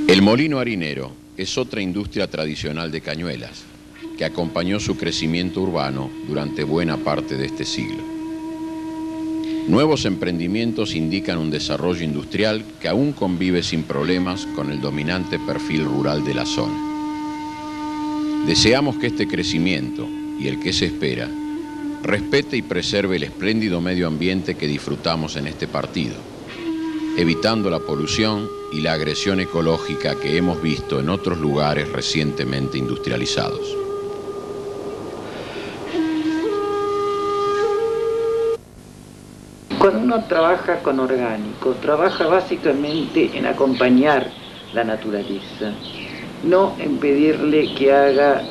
El molino harinero es otra industria tradicional de Cañuelas, que acompañó su crecimiento urbano durante buena parte de este siglo. Nuevos emprendimientos indican un desarrollo industrial que aún convive sin problemas con el dominante perfil rural de la zona. Deseamos que este crecimiento, y el que se espera, respete y preserve el espléndido medio ambiente que disfrutamos en este partido, evitando la polución y la agresión ecológica que hemos visto en otros lugares recientemente industrializados. Cuando uno trabaja con orgánicos, trabaja básicamente en acompañar la naturaleza, no en pedirle que haga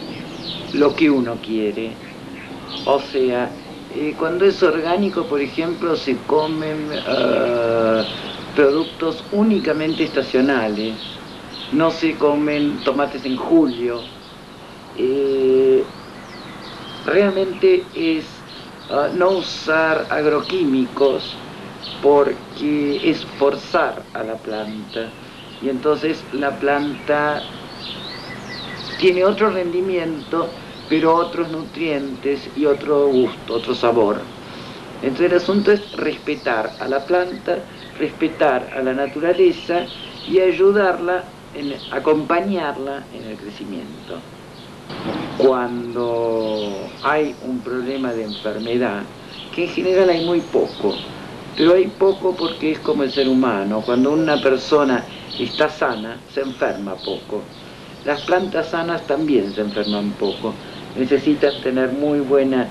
lo que uno quiere. O sea, cuando es orgánico, por ejemplo, se comen productos únicamente estacionales, no se comen tomates en julio. Realmente es no usar agroquímicos, porque es forzar a la planta, y entonces la planta tiene otro rendimiento, pero otros nutrientes y otro gusto, otro sabor. Entonces el asunto es respetar a la planta, respetar a la naturaleza y ayudarla, acompañarla en el crecimiento. Cuando hay un problema de enfermedad, que en general hay muy poco, pero hay poco porque es como el ser humano. Cuando una persona está sana, se enferma poco. Las plantas sanas también se enferman poco. Necesitan tener muy buena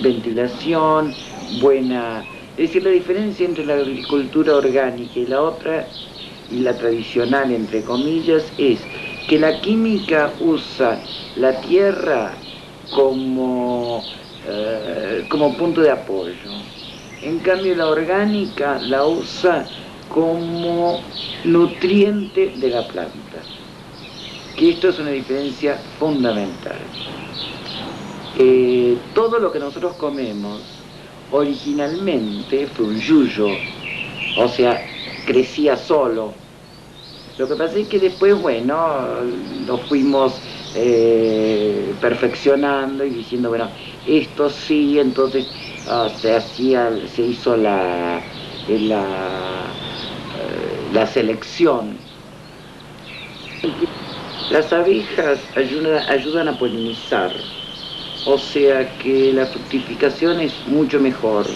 ventilación, buena... Es decir, la diferencia entre la agricultura orgánica y la otra, y la tradicional, entre comillas, es que la química usa la tierra como punto de apoyo. En cambio, la orgánica la usa como nutriente de la planta. Que esto es una diferencia fundamental. Todo lo que nosotros comemos originalmente fue un yuyo, o sea, crecía solo. Lo que pasa es que después, bueno, lo fuimos perfeccionando y diciendo, bueno, esto sí, entonces se hizo la selección. Las abejas ayudan a polinizar, o sea que la fructificación es mucho mejor.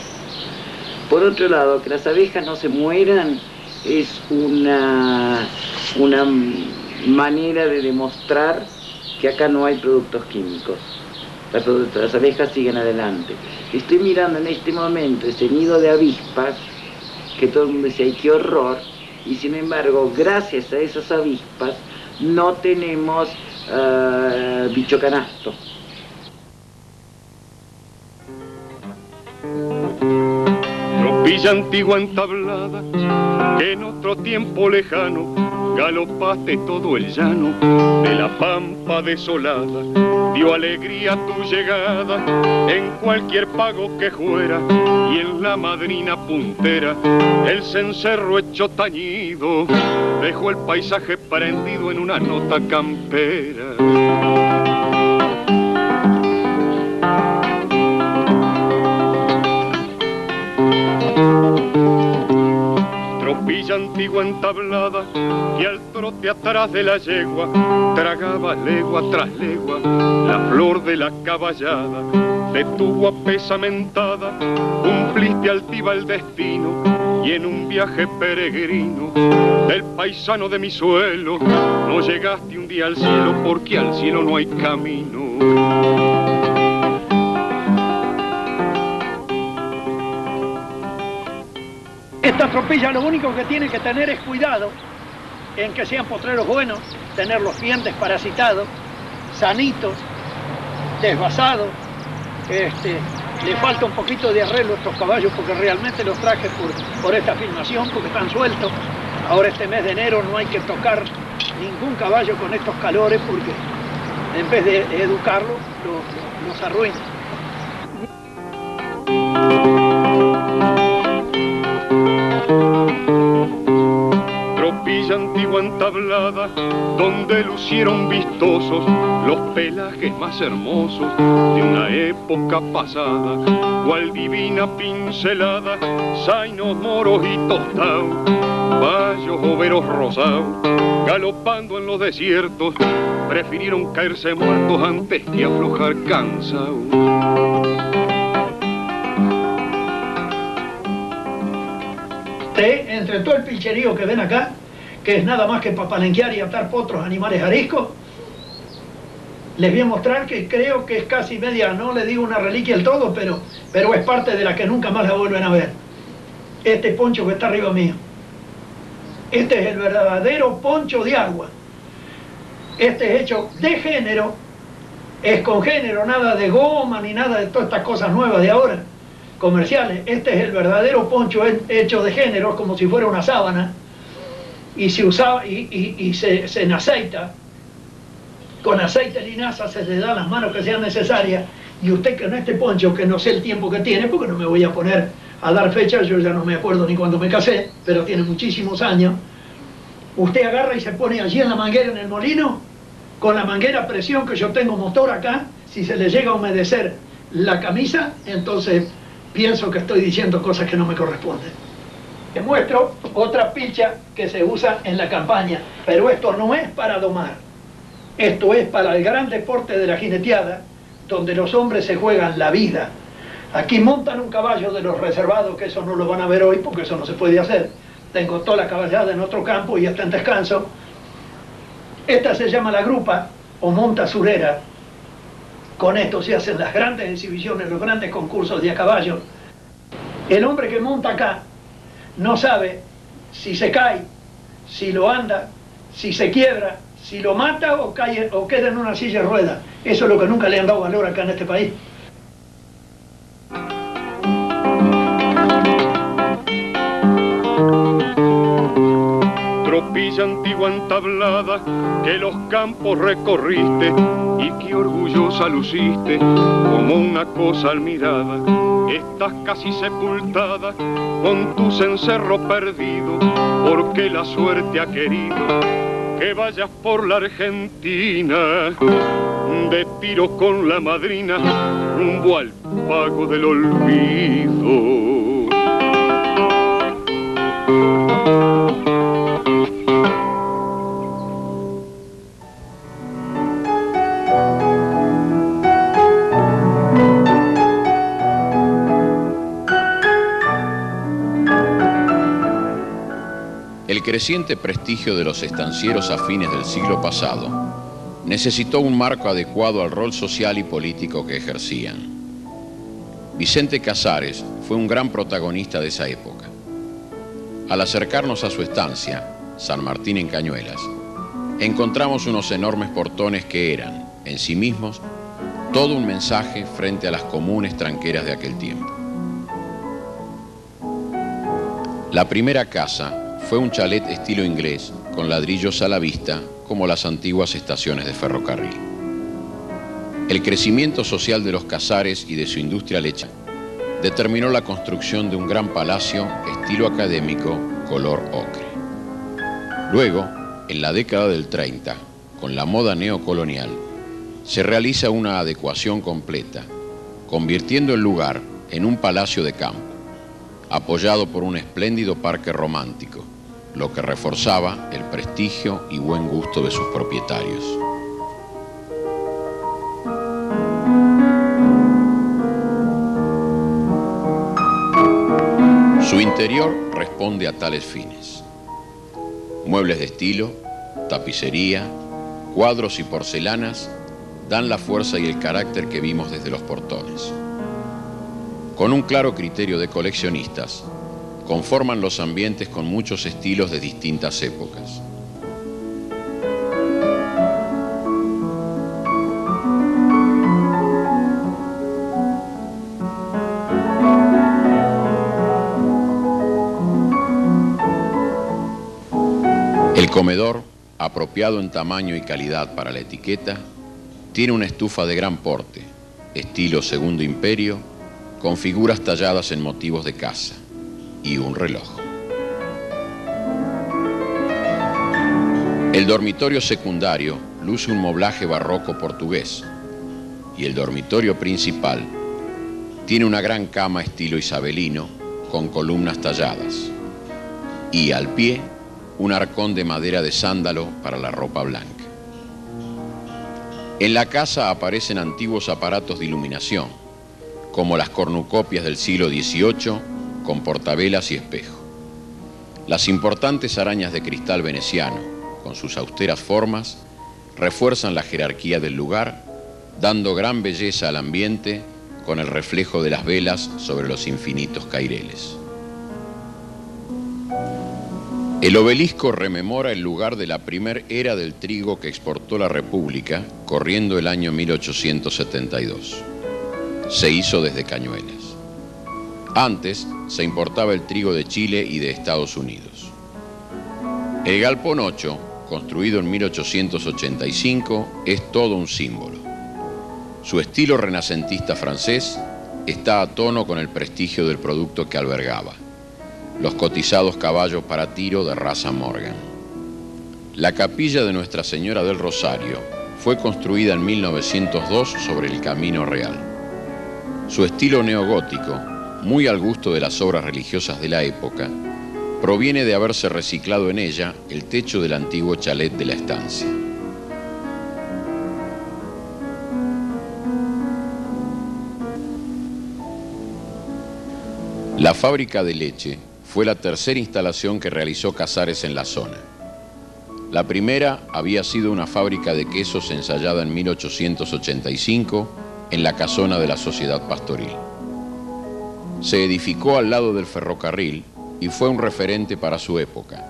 Por otro lado, que las abejas no se mueran es una manera de demostrar que acá no hay productos químicos. Las abejas siguen adelante. Estoy mirando en este momento ese nido de avispas, que todo el mundo dice, ¡ay, qué horror! Y sin embargo, gracias a esas avispas, no tenemos bicho canasto. Villa antigua entablada, que en otro tiempo lejano galopaste todo el llano de la pampa desolada, dio alegría a tu llegada en cualquier pago que fuera, y en la madrina puntera el cencerro hecho tañido dejó el paisaje prendido en una nota campera. Tropilla antigua entablada que al trote atrás de la yegua tragaba legua tras legua la flor de la caballada. De tu apesamentada cumpliste altiva el destino, y en un viaje peregrino del paisano de mi suelo no llegaste un día al cielo, porque al cielo no hay camino. Esta tropilla lo único que tiene que tener es cuidado en que sean potreros buenos, tener los bien desparasitados, sanitos, desvasados. Le falta un poquito de arreglo a estos caballos porque realmente los traje por esta filmación, porque están sueltos. Ahora este mes de enero no hay que tocar ningún caballo con estos calores porque en vez de educarlos los arruina. Tropilla antigua entablada donde lucieron vistosos los pelajes más hermosos de una época pasada, cual divina pincelada, zainos moros y tostados, bayos overos rosados, galopando en los desiertos, prefirieron caerse muertos antes que aflojar cansados. Entre todo el pilcherío que ven acá, que es nada más que para palenquear y atar potros, animales ariscos, les voy a mostrar que creo que es casi media, no le digo una reliquia del todo, pero es parte de la que nunca más la vuelven a ver. Este poncho que está arriba mío. Este es el verdadero poncho de agua. Este es hecho de género, es con género, nada de goma ni nada de todas estas cosas nuevas de ahora, comerciales. Este es el verdadero poncho hecho de género, como si fuera una sábana, y se usaba y se enaceita. Con aceite de linaza se le dan las manos que sean necesarias, y usted con este poncho, que no sé el tiempo que tiene, porque no me voy a poner a dar fechas, yo ya no me acuerdo ni cuando me casé, pero tiene muchísimos años, usted agarra y se pone allí en la manguera en el molino, con la manguera a presión, que yo tengo motor acá, si se le llega a humedecer la camisa, entonces pienso que estoy diciendo cosas que no me corresponden. Les muestro otra pilcha que se usa en la campaña, pero esto no es para domar. Esto es para el gran deporte de la jineteada, donde los hombres se juegan la vida. Aquí montan un caballo de los reservados, que eso no lo van a ver hoy porque eso no se puede hacer. Tengo toda la caballada en otro campo y está en descanso. Esta se llama la grupa o monta surera. Con esto se hacen las grandes exhibiciones, los grandes concursos de a caballo. El hombre que monta acá no sabe si se cae, si lo anda, si se quiebra, si lo mata o cae o queda en una silla de ruedas. Eso es lo que nunca le han dado valor acá en este país. Tropilla antigua entablada que los campos recorriste y que orgullosa luciste como una cosa admirada. Estás casi sepultada con tu cencerro perdido, porque la suerte ha querido que vayas por la Argentina de tiro con la madrina rumbo al pago del olvido. El creciente prestigio de los estancieros a fines del siglo pasado necesitó un marco adecuado al rol social y político que ejercían. Vicente Casares fue un gran protagonista de esa época. Al acercarnos a su estancia, San Martín en Cañuelas, encontramos unos enormes portones que eran, en sí mismos, todo un mensaje frente a las comunes tranqueras de aquel tiempo. La primera casa fue un chalet estilo inglés, con ladrillos a la vista, como las antiguas estaciones de ferrocarril. El crecimiento social de los Casares y de su industria lechera determinó la construcción de un gran palacio estilo académico color ocre. Luego, en la década del 30, con la moda neocolonial, se realiza una adecuación completa, convirtiendo el lugar en un palacio de campo, apoyado por un espléndido parque romántico, lo que reforzaba el prestigio y buen gusto de sus propietarios. Su interior responde a tales fines. Muebles de estilo, tapicería, cuadros y porcelanas dan la fuerza y el carácter que vimos desde los portones. Con un claro criterio de coleccionistas, conforman los ambientes con muchos estilos de distintas épocas. El comedor, apropiado en tamaño y calidad para la etiqueta, tiene una estufa de gran porte, estilo Segundo Imperio, con figuras talladas en motivos de caza, y un reloj. El dormitorio secundario luce un moblaje barroco portugués, y el dormitorio principal tiene una gran cama estilo isabelino con columnas talladas, y al pie un arcón de madera de sándalo para la ropa blanca. En la casa aparecen antiguos aparatos de iluminación, como las cornucopias del siglo XVIII, con portavelas y espejo. Las importantes arañas de cristal veneciano, con sus austeras formas, refuerzan la jerarquía del lugar, dando gran belleza al ambiente con el reflejo de las velas sobre los infinitos caireles. El obelisco rememora el lugar de la primer era del trigo que exportó la República, corriendo el año 1872. Se hizo desde Cañuelas. Antes se importaba el trigo de Chile y de Estados Unidos. El Galpón 8, construido en 1885, es todo un símbolo. Su estilo renacentista francés está a tono con el prestigio del producto que albergaba: los cotizados caballos para tiro de raza Morgan. La capilla de Nuestra Señora del Rosario fue construida en 1902 sobre el Camino Real. Su estilo neogótico, muy al gusto de las obras religiosas de la época, proviene de haberse reciclado en ella el techo del antiguo chalet de la estancia. La fábrica de leche fue la tercera instalación que realizó Casares en la zona. La primera había sido una fábrica de quesos ensayada en 1885 en la casona de la Sociedad Pastoril. Se edificó al lado del ferrocarril y fue un referente para su época,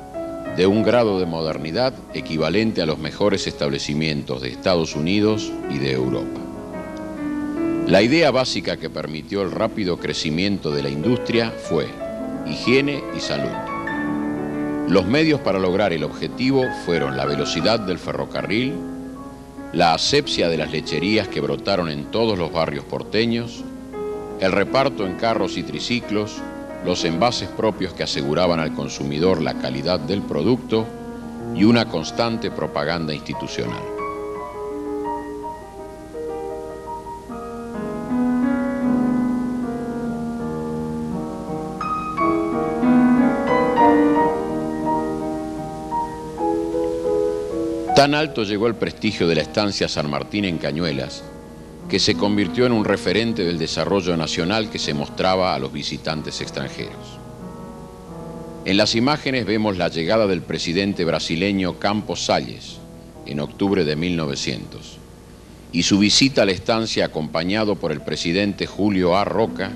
de un grado de modernidad equivalente a los mejores establecimientos de Estados Unidos y de Europa. La idea básica que permitió el rápido crecimiento de la industria fue higiene y salud. Los medios para lograr el objetivo fueron la velocidad del ferrocarril, la asepsia de las lecherías que brotaron en todos los barrios porteños, el reparto en carros y triciclos, los envases propios que aseguraban al consumidor la calidad del producto y una constante propaganda institucional. Tan alto llegó el prestigio de la estancia San Martín en Cañuelas, que se convirtió en un referente del desarrollo nacional que se mostraba a los visitantes extranjeros. En las imágenes vemos la llegada del presidente brasileño Campos Salles en octubre de 1900 y su visita a la estancia acompañado por el presidente Julio A. Roca,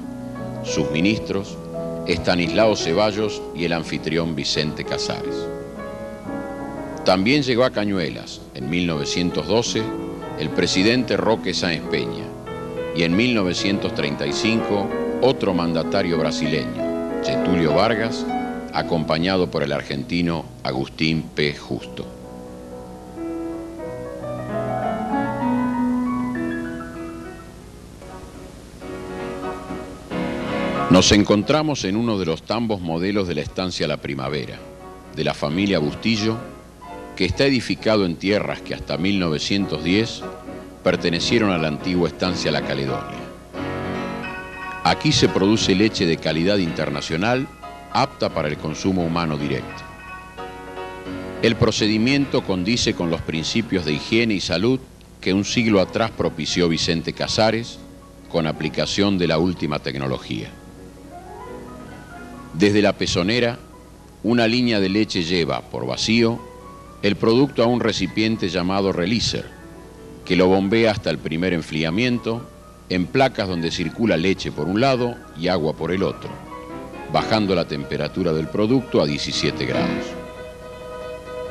sus ministros, Estanislao Ceballos y el anfitrión Vicente Casares. También llegó a Cañuelas, en 1912, el presidente Roque Sáenz Peña, y en 1935, otro mandatario brasileño, Getúlio Vargas, acompañado por el argentino Agustín P. Justo. Nos encontramos en uno de los tambos modelos de la estancia La Primavera, de la familia Bustillo, que está edificado en tierras que hasta 1910 pertenecieron a la antigua estancia La Caledonia. Aquí se produce leche de calidad internacional, apta para el consumo humano directo. El procedimiento condice con los principios de higiene y salud que un siglo atrás propició Vicente Casares, con aplicación de la última tecnología. Desde la pezonera, una línea de leche lleva, por vacío, el producto a un recipiente llamado releaser, que lo bombea hasta el primer enfriamiento, en placas donde circula leche por un lado y agua por el otro, bajando la temperatura del producto a 17 grados.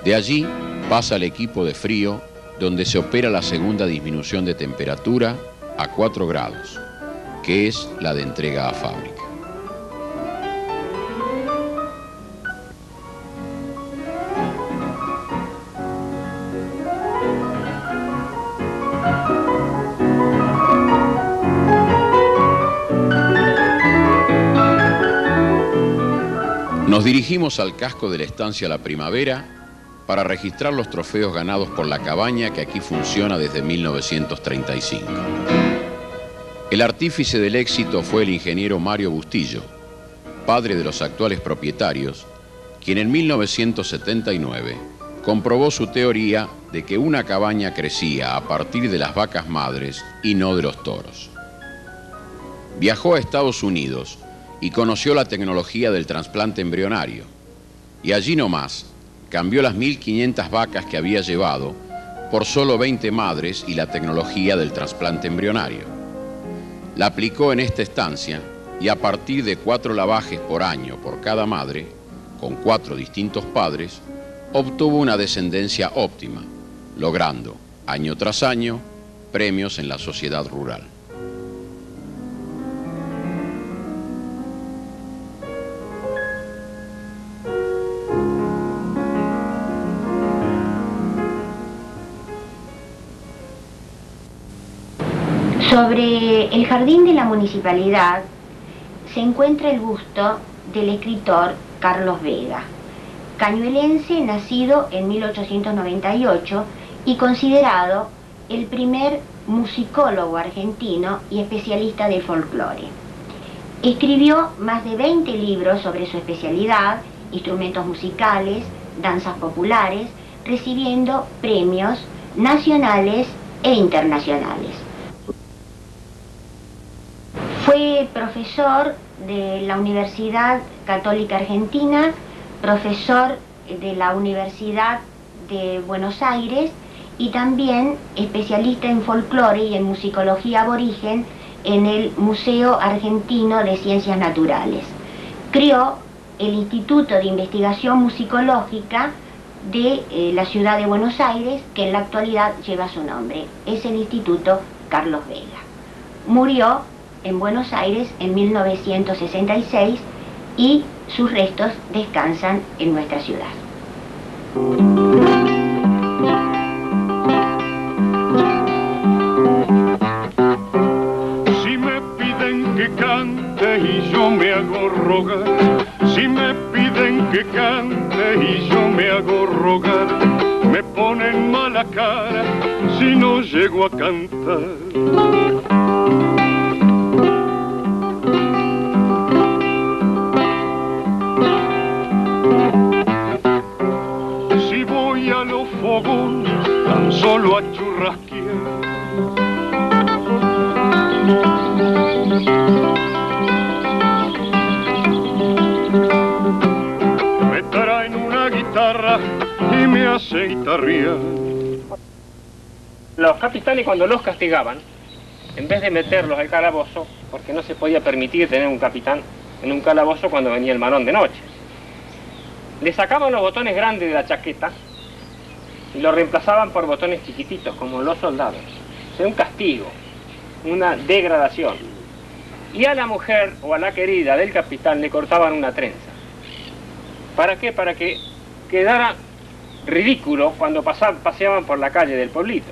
De allí pasa al equipo de frío, donde se opera la segunda disminución de temperatura a 4 grados, que es la de entrega a fábrica. Nos dirigimos al casco de la estancia La Primavera para registrar los trofeos ganados por la cabaña que aquí funciona desde 1935. El artífice del éxito fue el ingeniero Mario Bustillo, padre de los actuales propietarios, quien en 1979 comprobó su teoría de que una cabaña crecía a partir de las vacas madres y no de los toros. Viajó a Estados Unidos y conoció la tecnología del trasplante embrionario, y allí nomás cambió las 1.500 vacas que había llevado por solo 20 madres y la tecnología del trasplante embrionario. La aplicó en esta estancia y a partir de 4 lavajes por año por cada madre, con 4 distintos padres, obtuvo una descendencia óptima, logrando, año tras año, premios en la sociedad rural. Sobre el jardín de la municipalidad se encuentra el busto del escritor Carlos Vega, cañuelense nacido en 1898 y considerado el primer musicólogo argentino y especialista del folclore. Escribió más de 20 libros sobre su especialidad, instrumentos musicales, danzas populares, recibiendo premios nacionales e internacionales. Fue profesor de la Universidad Católica Argentina, profesor de la Universidad de Buenos Aires y también especialista en folclore y en musicología aborigen en el Museo Argentino de Ciencias Naturales. Creó el Instituto de Investigación Musicológica de la ciudad de Buenos Aires, que en la actualidad lleva su nombre. Es el Instituto Carlos Vega. Murió en Buenos Aires en 1966 y sus restos descansan en nuestra ciudad. Si me piden que cante y yo me hago rogar, si me piden que cante y yo me hago rogar, me ponen mala cara si no llego a cantar. A los fogones tan solo a churrasquear, me traen una guitarra y me hace guitarrear. Los capitanes, cuando los castigaban, en vez de meterlos al calabozo, porque no se podía permitir tener un capitán en un calabozo cuando venía el marón de noche, le sacaban los botones grandes de la chaqueta y lo reemplazaban por botones chiquititos, como los soldados. O sea, un castigo, una degradación. Y a la mujer o a la querida del capitán le cortaban una trenza. ¿Para qué? Para que quedara ridículo cuando paseaban por la calle del pueblito.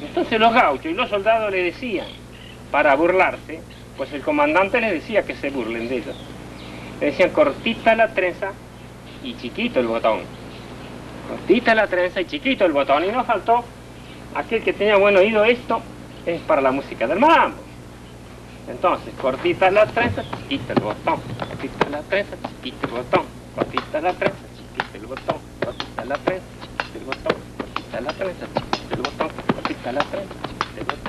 Entonces los gauchos y los soldados le decían, para burlarse, Pues el comandante les decía que se burlen de ellos. Le decían cortita la trenza y chiquito el botón. Cortita la trenza y chiquito el botón. Y no faltó aquel que tenía buen oído. Esto es para la música del mambo. Entonces, cortita la trenza, chiquito el botón. Cortita la trenza, chiquito el botón. Cortita la trenza, chiquito el botón. Cortita la trenza, chiquito el botón. Cortita la trenza, chiquito el botón. Cortita la trenza, chiquito el botón.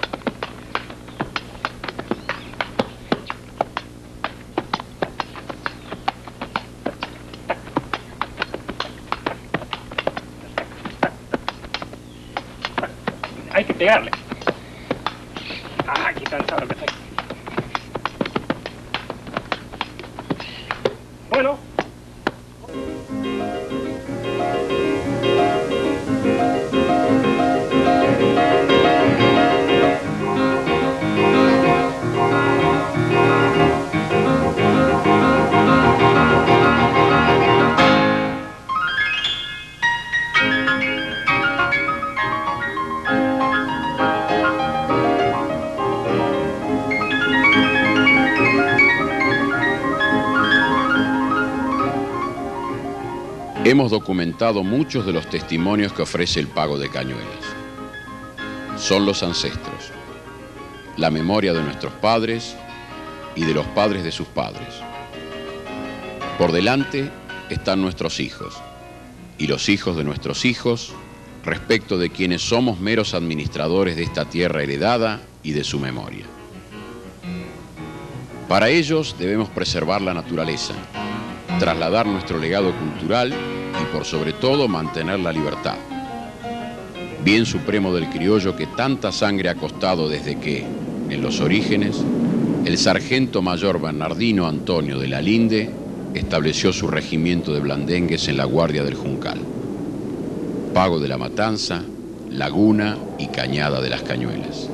Hay que pegarle. Ah, qué cansado que estoy. Bueno. Hemos documentado muchos de los testimonios que ofrece el pago de Cañuelas. Son los ancestros, la memoria de nuestros padres y de los padres de sus padres. Por delante están nuestros hijos y los hijos de nuestros hijos, respecto de quienes somos meros administradores de esta tierra heredada y de su memoria. Para ellos debemos preservar la naturaleza, trasladar nuestro legado cultural y por sobre todo mantener la libertad. Bien supremo del criollo que tanta sangre ha costado desde que, en los orígenes, el sargento mayor Bernardino Antonio de la Linde estableció su regimiento de blandengues en la Guardia del Juncal. Pago de la Matanza, Laguna y Cañada de las Cañuelas.